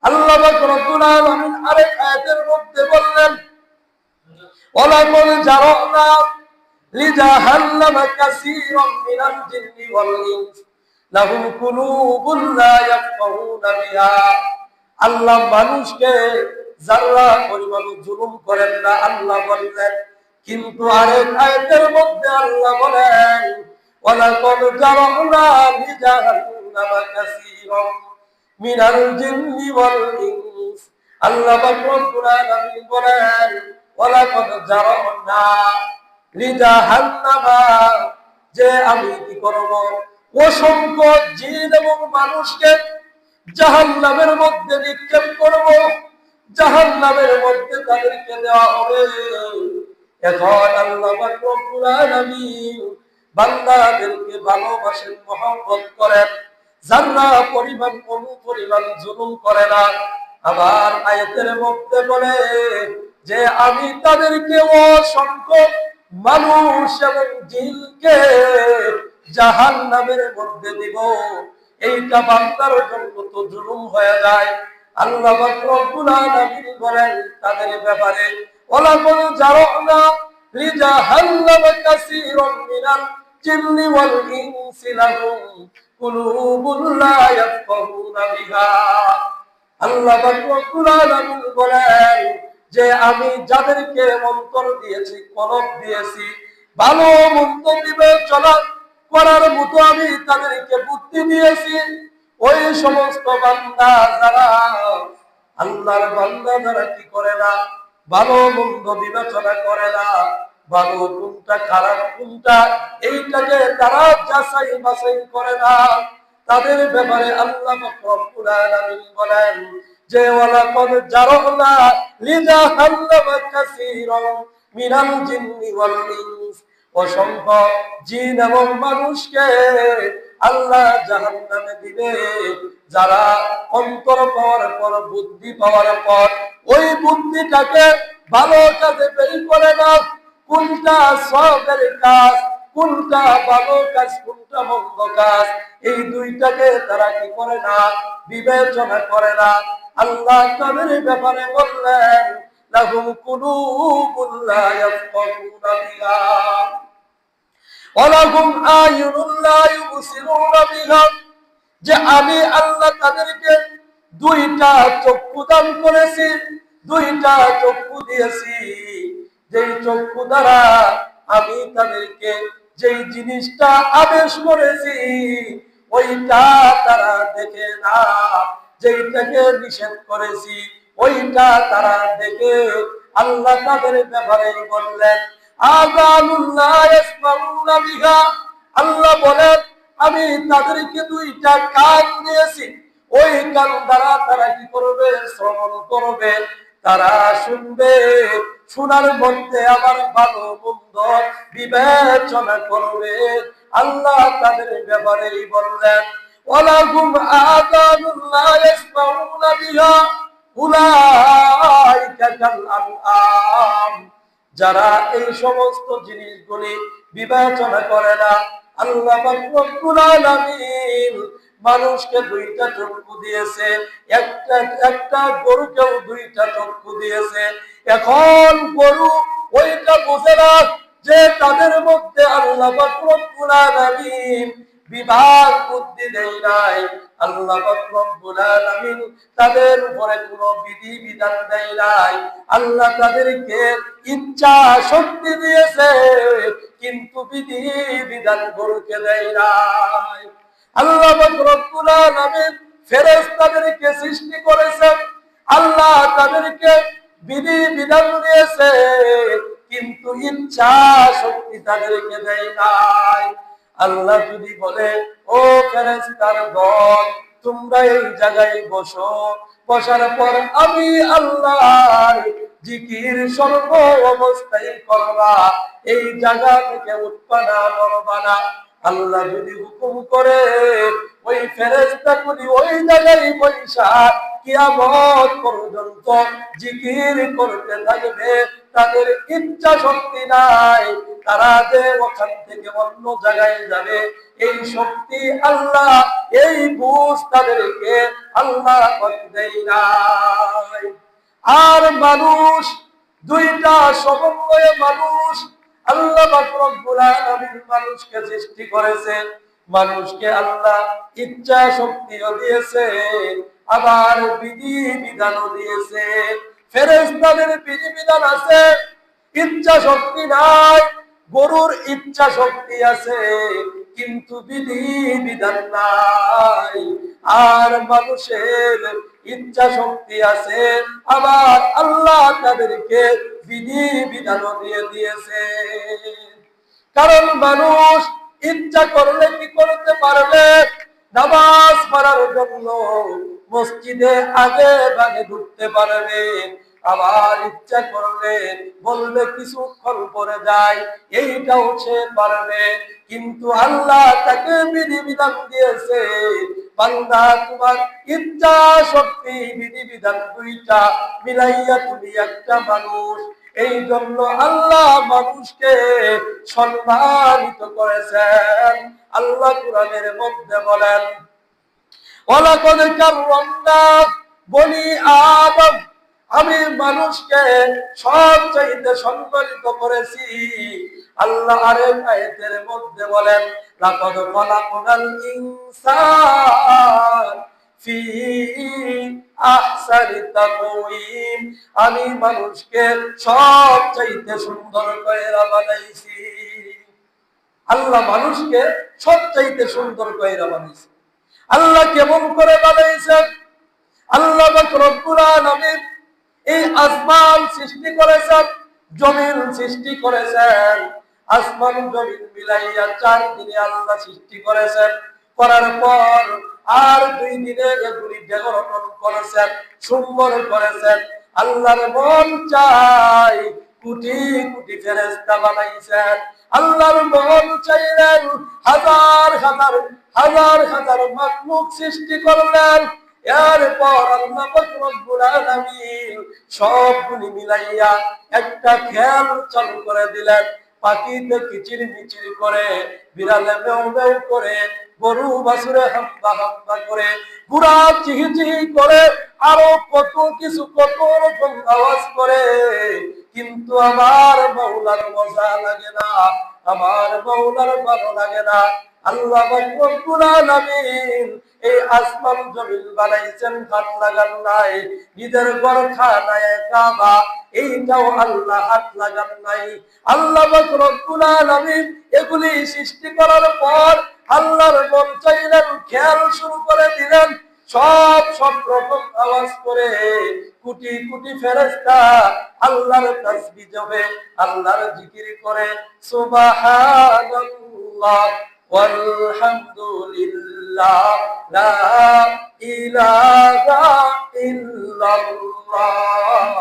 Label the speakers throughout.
Speaker 1: আল্লাহ পাক রব্বুল আলামিন আরেক আয়াতের মধ্যে বললেন, ওয়ালাকুল জারানা লিজাহান্নামা কাসীরাম মিনাল জিন্নি ওয়াল ইনস লাহুম কুলুবুন লা ইয়াফকাহুনা বিহা। আল্লাহ মানুষকে যারা পরিমাণ জুলুম করেন না আল্লাহ বললেন, কিন্তু আরেক আয়াতের মধ্যে আল্লাহ বলেন, ওয়ালাকুল জারানা লিজাহান্নামা কাসীরাম মিনাল জিন্নি ওয়াল ইনস। আল্লাহ পাক রব্বুল আলামিন বলেন, ওয়ালাকুল জারানা লিজাহান্নামা, যে আমি কি করব অসংখ্য জিন এবং মানুষকে জাহান্নামের মধ্যে নিক্ষেপ করব, জাহান্নামের মধ্যে তাদেরকে দেওয়া হবে। এখন আল্লাহ পাক রব্বুল আলামিন বান্দাদেরকে ভালোবাসেন, মহব্বত করেন, যারা পরিমাণ পরিমাণ জুলুম করে না। আবার আয়াতের মধ্যে বলে যে আমি তাদেরকে অসংখ্য মানুষ এবং জিনকে জাহান্নামের মধ্যে দিব। এইটা বান্দার জন্য তো জুলুম হয়ে যায়। আল্লাহ পাক রব্বুল আলামিন বলেন তাদের ব্যাপারে, ওয়ালাকুল জারানা লিজাহান্নামা কাসীরাম মিনাল জিন্নি ওয়াল ইনসি লাহুম কুলুবুন লা ইয়াফকাহুনা বিহা। আল্লাহ পাক রব্বুল আলামিন বলেন যে আমি যাদেরকে অন্তর দিয়েছি, কলব দিয়েছি, ভালো মন্দ বিবেচনা করার মতো আমি তাদেরকে বুদ্ধি দিয়েছি, ওই সমস্ত বান্দা যারা আল্লাহর বান্দা যারা কি করে না, ভালো মন্দ বিবেচনা করে না, ভালো কোনটা খারাপ কোনটা এইটাকে তারা যাচাই বাছাই করে না, তাদের ব্যাপারে আল্লাহ পাক রব্বুল আলামিন বলেন যে ওয়ালাকাদ জারানা লিজাহান্নামা কাসীরাম মিনাল জিন্নি ওয়াল ইনস, অসংখ্য জিন এবং মানুষকে আল্লাহ জাহান্নামে দিবে, যারা অন্তর পাওয়ার পর, বুদ্ধি পাওয়ার পর ওই বুদ্ধিটাকে ভালো কাজে ব্যয় করে না, কোনটা সবের কাজ, কোনটা ভালো কাজ, কোনটা মন্দ কাজ, এই দুইটাকে তারা কি করে না, বিবেচনা করে না। আল্লাহ তাদের ব্যাপারে বললেন, লাহুম কুলুবুন লা ইয়াফকাহুনা বিহা ওয়া লাহুম আয়ুনুন লা ইউবসিরুনা বিহা, যে আমি আল্লাহ তাদেরকে দুইটা চক্ষু দান করেছি, দুইটা চক্ষু দিয়েছি, যেই চক্ষু দ্বারা আমি তাদেরকে যেই জিনিসটা আদেশ করেছি ওইটা তারা দেখে না, যেইটাকে নিষেধ করেছি ওইটা তারা দেখে। আল্লাহ তাদের ব্যাপারে বললেন, আযানুল্লাহ ইয়াসমাউনা বিহা, আল্লাহ বলেন আমি তাদেরকে দুইটা কান দিয়েছি, ওই কান দ্বারা তারা কি করবে, শ্রবণ করবে, তারা শুনবে, শোনার মধ্যে আবার ভালো মন্দ বিবেচনা করবে। আল্লাহ তাদের ব্যাপারেই বললেন, ওয়ালাহুম আযানুন লা ইয়াসমাউনা বিহা উলাইকা কাল আনআম, যারা এই সমস্ত জিনিসগুলি বিবেচনা করে না। আল্লাহ পাক রব্বুল আলামিন মানুষকে দুইটা চক্ষু দিয়েছে, একটা গরুকেও দুইটা চক্ষু দিয়েছে। এখন গরু ওইটা বোঝে না যে তাদের মধ্যে আল্লাহ পাক রব্বুল আলামিন বিভাগ বুদ্ধি দেয় নাই, আল্লাহ পাক রব্বুল আলামিন তাদের উপরে কোনো বিধি বিধান দেয় নাই। আল্লাহ তাদেরকে ইচ্ছা শক্তি দিয়েছে, কিন্তু বিধি বিধান গরুকে দেয় নাই। আল্লাহ পাক রব্বুল আলামিন ফেরেশতাদেরকে সৃষ্টি করেছেন, আল্লাহ তাদেরকে বিধি বিধান দিয়েছে, কিন্তু ইচ্ছা শক্তি তাদেরকে দেয় নাই। আল্লাহ যদি বলে, ও ফেরেশতার দল তোমরা এই জায়গায় বসো, বসার পর আমি আল্লাহর জিকির সর্ব অবস্থায় করবা, এই জায়গা থেকে উঠবা না, নড়বা না। আল্লাহ যদি হুকুম করে ওই ফেরেশতাগুলি ওই জায়গায় বসা কিয়ামত পর্যন্ত জিকির করতে থাকবে। তাদের ইচ্ছা শক্তি নাই, তারা যে ওখান থেকে অন্য জায়গায় যাবে এই শক্তি আল্লাহ, এই বুঝ তাদেরকে আল্লাহ দেয় নাই। আর মানুষ দুইটা সমন্বয়ে মানুষ আল্লাহ পাক রব্বুল আলামিন মানুষকে সৃষ্টি করেছেন। মানুষকে আল্লাহ ইচ্ছা শক্তিও দিয়েছে, আবার বিধি বিধানও দিয়েছে। ফেরেশতাদের বিধি বিধান আছে, ইচ্ছা শক্তি নাই। গরুর ইচ্ছা শক্তি আছে কিন্তু বিধি বিধান নাই। আর মানুষের ইচ্ছা শক্তি আছে, আবার আল্লাহ তাদেরকে বিধি বিধানও দিয়ে দিয়েছে। কারণ মানুষ ইচ্ছা করলে কি করতে পারবে? নামাজ পড়ার জন্য মসজিদে আগে ভাগে ঢুকতে পারবে, আবার ইচ্ছা করলে বলবে কিছুক্ষণ পরে যায়, এইটাও সে পারবে। কিন্তু আল্লাহ তাকে বিধিবিধান দিয়েছে, বান্দা তোমার ইচ্ছা শক্তি বিধিবিধান দুইটা মিলাইয়া তুমি একটা মানুষ। এই জন্য আল্লাহ মানুষকে সম্মানিত করেছেন। আল্লাহ কুরআনের মধ্যে বলেন, ওয়ালাকাদ কাররামনা বনি আদম, আমি মানুষকে সবচাইতে সম্মানিত করেছি। আল্লাহ আরেক আয়াতের মধ্যে বলেন, লাকাদ খালাকনাল ইনসান ফি আহসানি তাকওয়িম, আমি মানুষকে সবচাইতে সুন্দর করে বানাইছি। আল্লাহ মানুষকে সবচাইতে সুন্দর করে বানাইছে। আল্লাহ কেমন করে বানাইছেন? আল্লাহ পাক রব্বুল আলামিন এই আসমান সৃষ্টি করেছেন, জমিন সৃষ্টি করেছেন। আসমান জমিন মিলাইয়া 4 দিনে আল্লাহ সৃষ্টি করেছেন। করার পর আর 2 দিনে এগুলি ডেকোরেশন করেছেন, সুন্দর করেছেন। আল্লাহর মন চাই কোটি কোটি ফেরেশতা বানাইছেন। আল্লাহর মন চাইলেন হাজার হাজার হাজার হাজার মাখলুক সৃষ্টি করলেন। এরপর আল্লাহ পাক রব্বুল আলামিন সবগুলি মিলাইয়া একটা খেয়াল চালু করে দিলেন। পাখিতে কিচির মিচির করে, বিড়ালে মেও মেও করে, গরু বাছুরে হাম্বা হাম্বা করে, ঘোড়া চিহি চিহি করে, আরো কত কিছু কত রকম আওয়াজ করে। কিন্তু আমার মাওলার মজা লাগে না, আমার মাওলার ভালো লাগে না। আল্লাহ পাক রব্বুল আলামিন এই আসমান জমিন বানাইছেন, হাত লাগান নাই। নিজের ঘর খানায়ে কাবা, এইটাও আল্লাহ হাত লাগান নাই। আল্লাহ পাক রব্বুল আলামিন এগুলি সৃষ্টি করার পর আল্লাহর মন চাইলেন, খেয়াল শুরু করে দিলেন। সব রকম আওয়াজ করে কোটি কোটি ফেরেশতা আল্লাহর তাসবিহ জপে, আল্লাহর জিকির করে। সুবহানাল্লাহ ওয়ালহামদুলিল্লাহ লা ইলাহা ইল্লাল্লাহ,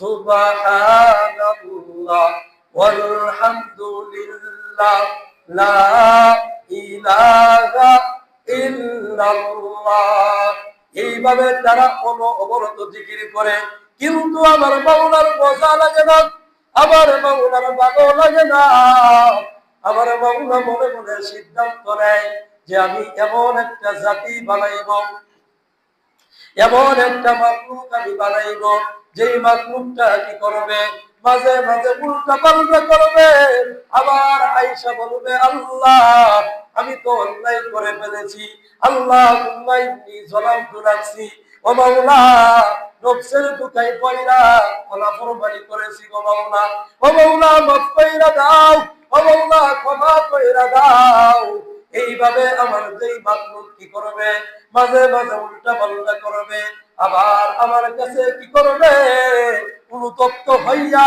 Speaker 1: সুবহানাল্লাহ ওয়ালহামদুলিল্লাহ লা ইলাহা ইল্লাল্লাহ। এইভাবে তারা অনবরত জিকির করে। কিন্তু আমার মাওলার মজা লাগে না, আমার মাওলার ভালো লাগে না। আমার মাওলা মনে মনে সিদ্ধান্ত নেয় যে আমি এমন একটা জাতি বানাইব, এমন একটা মাখলুক আমি বানাইব, যেই মাখলুকটা কি করবে, মাঝে মাঝে উল্টা পাল্টা করবে। আবার আয়েশা বলবে, আল্লাহ আমি তো অন্যায় করে ফেলেছি, আল্লাহ ইন্নী যালামতু নাফসি, ও মাওলা নফসের দুখাই পয়রা নাফরমানি করেছি গো মাওলা, ও মাওলা মাফ কইরা দাও, ও মাওলা ক্ষমা কইরা দাও। এইভাবে আমার যেই মাখলুক কি করবে, মাঝে মাঝে উল্টা পাল্টা করবে, আবার আমার কাছে কি করবে, অনুতপ্ত হইয়া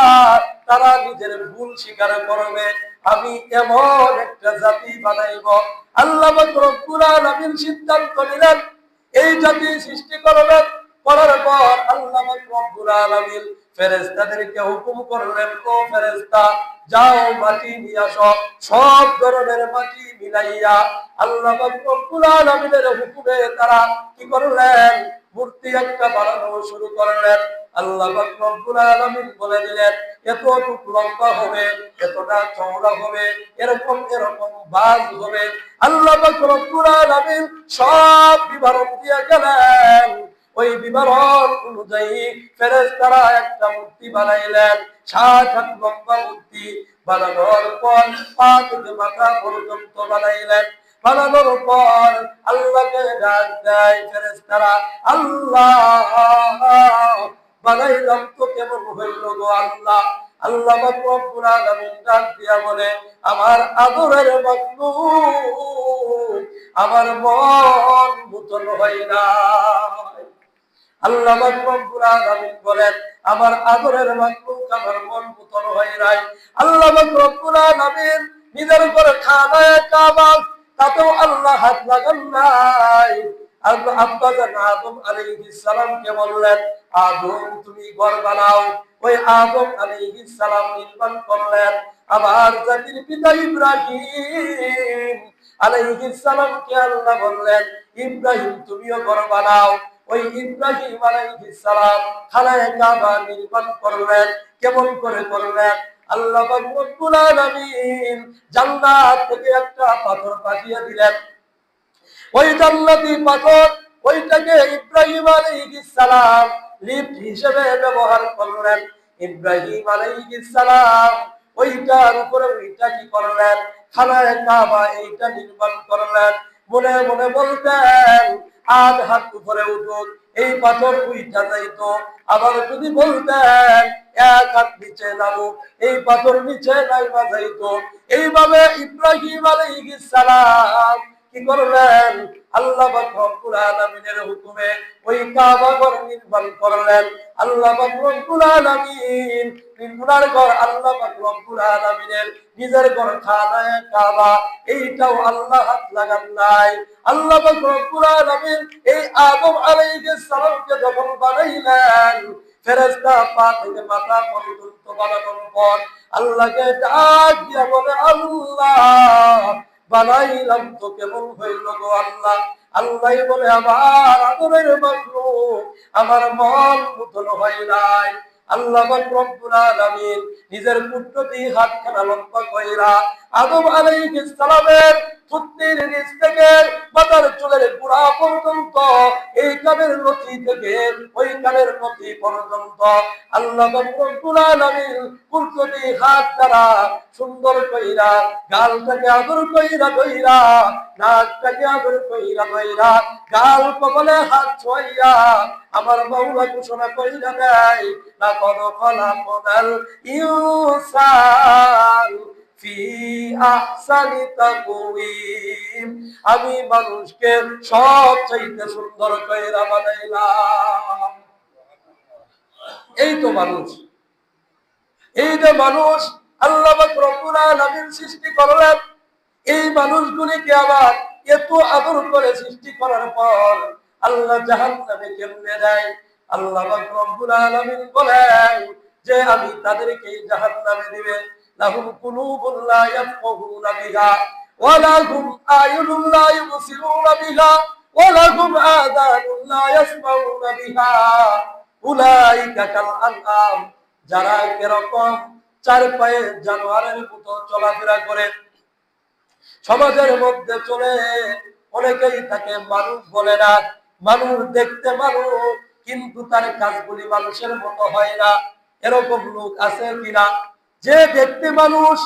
Speaker 1: তারা নিজের ভুল স্বীকার করবে। আমি এমন একটা জাতি বানাইব। আল্লাহ পাক রব্বুল আলামিন সিদ্ধান্ত নিলেন এই জাতি সৃষ্টি করবেন। করার পর আল্লাহ পাক রব্বুল আলামিন ফেরেশতাদেরকে হুকুম করলেন, ও ফেরেশতা যাও মাটি নিয়ে আসো। সব ধরনের মাটি মিলাইয়া আল্লাহ পাক রব্বুল আলামিনের হুকুমে তারা কি করলেন, মূর্তি একটা বানানো শুরু করলেন। আল্লাহ পাক রব্বুল আলামিন বলে দিলেন এতটুকু লম্বা হবে, এতটা চওড়া হবে, এরকম এরকম বাজ হবে। আল্লাহ পাক রব্বুল আলামিন সব বিবরণ দিয়ে গেলেন। ওই বিবরণ অনুযায়ী ফেরেশতারা একটা মূর্তি বানাইলেন, ৬০ হাত লম্বা মূর্তি। বানানোর পর পা থেকে মাথা পর্যন্ত বানাইলেন। বানানোর পর আল্লাহকে ডাক দেয় ফেরেশতারা, আল্লাহ বানাইলাম তো কেমন হইল গো আল্লাহ। আল্লাহ পাক রব্বুল আলামিন ডাক দিয়া বলে, আমার আদরের মাখলুক, আমার মন মুতন হয় না। আল্লাহ পাক রব্বুল আলামিন বলেন, আমার আদরের মাখলুক, আমার মন মুতন হয় নাই। আল্লাহ পাক রব্বুল আলামিন নিজের উপর খানায়ে কাবা, তাতেও আল্লাহ হাত লাগান নাই। আল্লাহ আব্বাজান আদম আলাইহিস সালামকে বললেন, আদম তুমি ঘর বানাও। ওই আদম আলাইহিস সালাম নির্মাণ করলেন। আবার জাতির পিতা ইব্রাহিম আলাইহিস সালামকে আল্লাহ বললেন, ইব্রাহিম তুমিও ঘর বানাও। ওই ইব্রাহিম আলাইহিস সালাম খানায়ে কাবা নির্মাণ করলেন। কেমন করে করলেন? আল্লাহ পাক রব্বুল আলামিন জান্নাত থেকে একটা পাথর পাঠিয়ে দিলেন। ওই জান্নাতি পাথর, ওইটাকে ইব্রাহিম আলাইহিস সালাম লিফট হিসেবে ব্যবহার করলেন। ইব্রাহিম আলাইহিস সালাম ওইটার উপরে ওইটা কি করলেন, খানায়ে কাবা এইটা নির্মাণ করলেন। মনে মনে বলতেন, আধ হাত উপরে উঠুক, এই পাথর উইঠা যাইতো। আবার যদি বলতেন এক হাত নিচে নামুক, এই পাথর নিচে নাইমা যাইতো। এইভাবে ইব্রাহিম আলাইহিস সালাম কি করলেন, আল্লাহ পাক রব্বুল আলামিনের হুকুমে ওই কাবা ঘর নির্মাণ করলেন। আল্লাহ পাক রব্বুল আলামিন নির্মাণের ঘর, আল্লাহ পাক রব্বুল আলামিনের নিজের ঘর খানায়ে কাবা, এইটাও আল্লাহ হাত লাগান নাই। আল্লাহ পাক রব্বুল আলামিন এই আদম আলাইহিস সালামকে যখন বানাইলেন, ফেরেশতা পা থেকে মাথা পর্যন্ত বানানোর পর আল্লাহকে ডাক দিয়া বলে, আল্লাহ বানাইলাম তো কেমন হইল গো আল্লাহ। আল্লাহ বলে, আমার আদরের মাখলুক, আমার মন মুতন হয় নাই। আল্লাহ পাক রব্বুল আলামিন নিজের কুদরতি হাতখানা লম্বা কইরা আদম আলাইহিস সালামের থুতনির নিচ থেকে মাথার চুলের গোড়া পর্যন্ত, এই কানের নথি থেকে ওই কানের নথি পর্যন্ত আল্লাহ পাক রব্বুল আলামিন কুদরতি হাত দ্বারা সুন্দর কইরা গালটাকে আদর কইরা কইরা, নাকটাকে আদর কইরা কইরা, গাল কপালে হাত ছোঁয়া আমার মাওলা ঘোষণা কইরা দেয়, লাকাদ খালাকনাল ইনসান ফি আহসানি তাকওয়িম, আমি মানুষকে সবচাইতে সুন্দর কইরা বানাইলাম। এই তো মানুষ, এই যে মানুষ আল্লাহ পাক রব্বুল আলামিন সৃষ্টি করলেন। এই মানুষগুলিকে আবার এত আদর করে সৃষ্টি করার পর আল্লাহ জাহান্নামে কেমনে দেয়? আল্লাহ পাক রব্বুল আলামিন বলেন যে আমি তাদেরকে জাহান্নামে দিবে। লাহুম কুলুবুন লা ইয়াফকাহুনা বিহা ওয়া লাহুম আয়ুনুন লা ইউবসিরুনা বিহা ওয়া লাহুম আযানুন লা ইয়াসমাউনা বিহা উলাইকা কাল আনআম, যারা এরকম চার পায়ে জানোয়ারের মতো চলাফেরা করে, সমাজের মধ্যে চলে, অনেকেই তাকে মানুষ বলে না। মানুষ দেখতে মানুষ, কিন্তু তার কাজগুলি মানুষের মতো হয় না। এরকম লোক আছে কিনা? যে দেখতে মানুষ,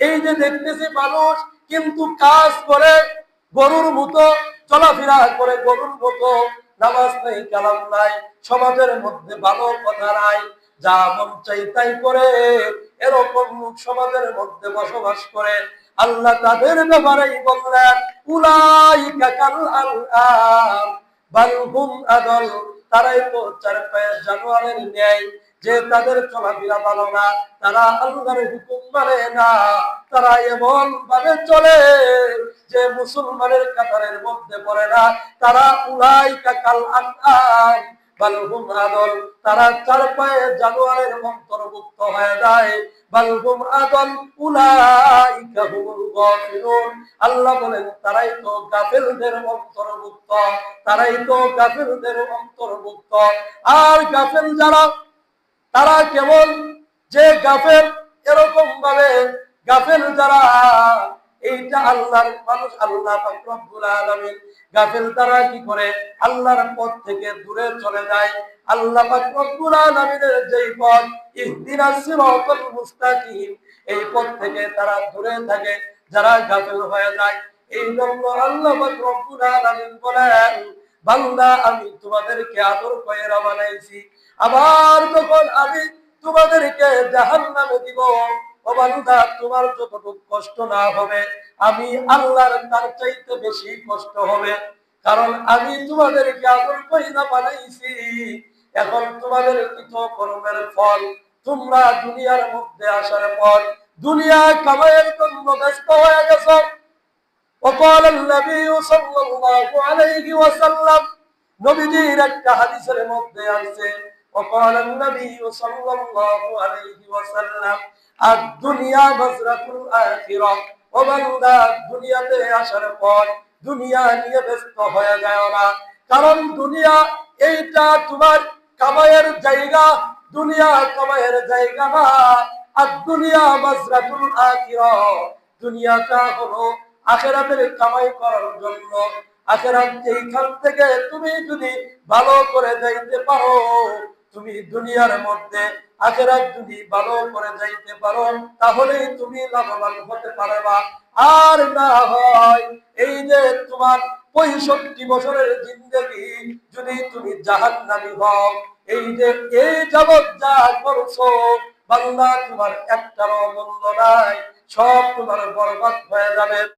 Speaker 1: এই যে দেখতেছে মানুষ, কিন্তু কাজ করে গরুর মতো, চলাফেরা করে গরুর মতো, নামাজ নাই, কালাম নাই, সমাজের মধ্যে ভালো কথা নাই, যা মন চাই তাই করে, এরকম লোক সমাজের মধ্যে বসবাস করে। আল্লাহ তাদের ব্যাপারেই বললেন, উলাইকা কাল আনআম বাল হুম আদল, তারাই তো চার পায়ের জানোয়ারের ন্যায়, যে তাদের চলাফেরা ভালো না, তারা আল্লাহর হুকুম মানে না, তারা এমন ভাবে চলে যে মুসলমানের কাতারের মধ্যে পড়ে না। তারা উলাইকা কাল আনআম বালহুম আদল, তারা চার পায়ে জানোয়ারের অন্তর্ভুক্ত হয়ে যায়। বালহুম আদল উলাইকা হুমুল গাফিলুন, আল্লাহ বলেন তারাই তো গাফিলদের অন্তর্ভুক্ত, তারাই তো গাফিলদের অন্তর্ভুক্ত। আর গাফিল যারা, তারা কেমন যে গাফেল, এরকম ভাবে গাফেল যারা, এইটা আল্লাহর মানুষ, আল্লাহ পাক রব্বুল আলামিন, গাফেল তারা কি করে আল্লাহর পথ থেকে দূরে চলে যায়। আল্লাহ পাক রব্বুল আলামিনের যেই পথ, ইহদিনাস সিরাতাল মুস্তাকিম, এই পথ থেকে তারা দূরে থাকে, যারা গাফেল হয়ে যায়। এই জন্য আল্লাহ পাক রব্বুল আলামিন বলেন, বান্দা আমি তোমাদেরকে আদর করে বানাইছি, আবার যখন আমি তোমাদেরকে জাহান্নামে দিব, ও বান্দা তোমার যতটুকু কষ্ট না হবে, আমি আল্লাহর তার চাইতে বেশি কষ্ট হবে। কারণ আমি তোমাদেরকে আদর করে বানাইছি, এখন তোমাদের কৃতকর্মের ফল, তোমরা দুনিয়ার মধ্যে আসার পর দুনিয়া কামাইয়ের জন্য ব্যস্ত হয়ে গেছো। وقال النبي صلى الله عليه وسلم, নবীজির একটা হাদিসের মধ্যে আছে, وقال النبي صلى الله عليه وسلم الدنيا مزرعة الآخرة, ও বান্দা দুনিয়াতে আসার পর দুনিয়া নিয়ে ব্যস্ত হয়ে যায় না, কারণ দুনিয়া এইটা তোমার কামাইয়ের জায়গা, দুনিয়া কামাইয়ের জায়গা না। আর দুনিয়া মাজরাতুল আখিরা, দুনিয়াটা হলো আখিরাতের কামাই করার জন্য। আখিরাত এইখান থেকে তুমি যদি ভালো করে যাইতে পারো, তুমি দুনিয়ার মধ্যে আখিরাত যদি ভালো করে যাইতে পারো, তাহলেই তুমি লাভবান হতে পারবা। আর না হয় এই যে তোমার 65 বছরের জিন্দেগি যদি তুমি জাহান্নামী হও, এই যে এই জগৎ যা করছো বান্দা, তোমার একটারও মূল্য নাই, সব তোমার বরবাদ হয়ে যাবে।